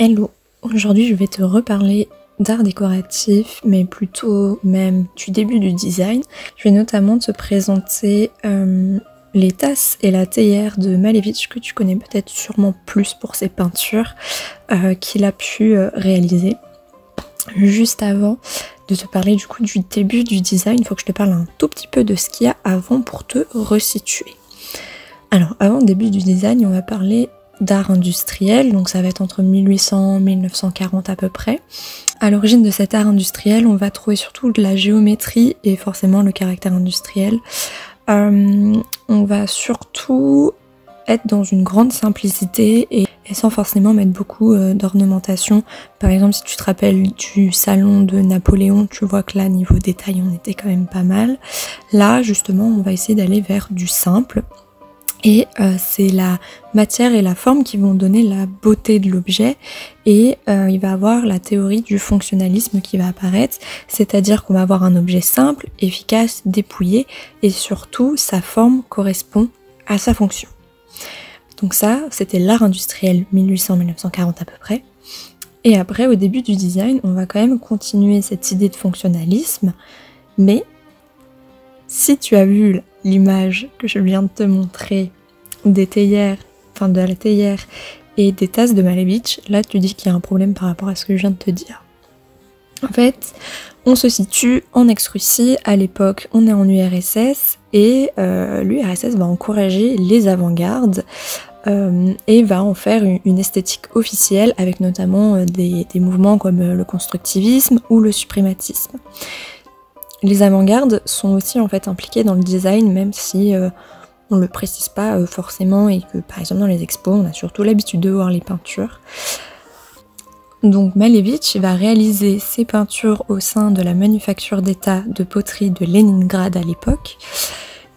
Hello, aujourd'hui je vais te reparler d'art décoratif, mais plutôt même du début du design. Je vais notamment te présenter les tasses et la théière de Malevich, que tu connais peut-être sûrement plus pour ses peintures qu'il a pu réaliser. Juste avant de te parler du coup du début du design, il faut que je te parle un tout petit peu de ce qu'il y a avant pour te resituer. Alors avant le début du design, on va parler d'art industriel, donc ça va être entre 1800 et 1940 à peu près. À l'origine de cet art industriel, on va trouver surtout de la géométrie et forcément le caractère industriel. On va surtout être dans une grande simplicité et sans forcément mettre beaucoup d'ornementation. Par exemple, si tu te rappelles du salon de Napoléon, tu vois que là, niveau détail, on était quand même pas mal. Là, justement, on va essayer d'aller vers du simple. Et c'est la matière et la forme qui vont donner la beauté de l'objet, et il va avoir la théorie du fonctionnalisme qui va apparaître, c'est-à-dire qu'on va avoir un objet simple, efficace, dépouillé, et surtout sa forme correspond à sa fonction. Donc ça, c'était l'art industriel 1800-1940 à peu près. Et après, au début du design, on va quand même continuer cette idée de fonctionnalisme, mais si tu as vu l'image que je viens de te montrer des théières, enfin de la théière et des tasses de Malevich, là tu dis qu'il y a un problème par rapport à ce que je viens de te dire. En fait, on se situe en ex-Russie, à l'époque on est en URSS, et l'URSS va encourager les avant-gardes et va en faire une esthétique officielle avec notamment des mouvements comme le constructivisme ou le suprématisme. Les avant-gardes sont aussi en fait impliqués dans le design, même si on le précise pas forcément, et que par exemple dans les expos on a surtout l'habitude de voir les peintures. Donc Malevich va réaliser ses peintures au sein de la manufacture d'état de poterie de Leningrad à l'époque,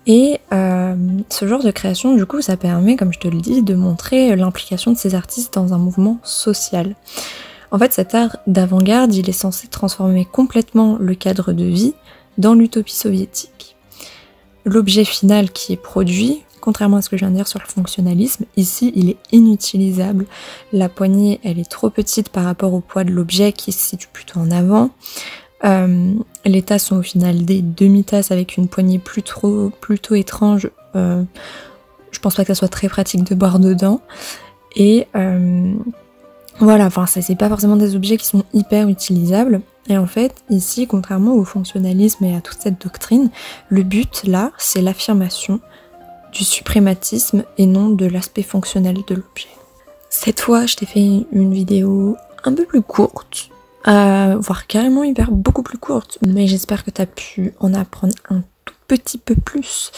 et ce genre de création du coup ça permet, comme je te le dis, de montrer l'implication de ces artistes dans un mouvement social. En fait, cet art d'avant-garde, il est censé transformer complètement le cadre de vie dans l'utopie soviétique. L'objet final qui est produit, contrairement à ce que je viens de dire sur le fonctionnalisme, ici il est inutilisable. La poignée, elle est trop petite par rapport au poids de l'objet qui se situe plutôt en avant. Les tasses sont au final des demi-tasses avec une poignée plutôt étrange. Je pense pas que ça soit très pratique de boire dedans. Et voilà, enfin c'est pas forcément des objets qui sont hyper utilisables. Et en fait, ici, contrairement au fonctionnalisme et à toute cette doctrine, le but là, c'est l'affirmation du suprématisme et non de l'aspect fonctionnel de l'objet. Cette fois, je t'ai fait une vidéo un peu plus courte, voire carrément beaucoup plus courte, mais j'espère que tu as pu en apprendre un tout petit peu plus.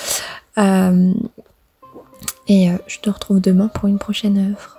Et je te retrouve demain pour une prochaine œuvre.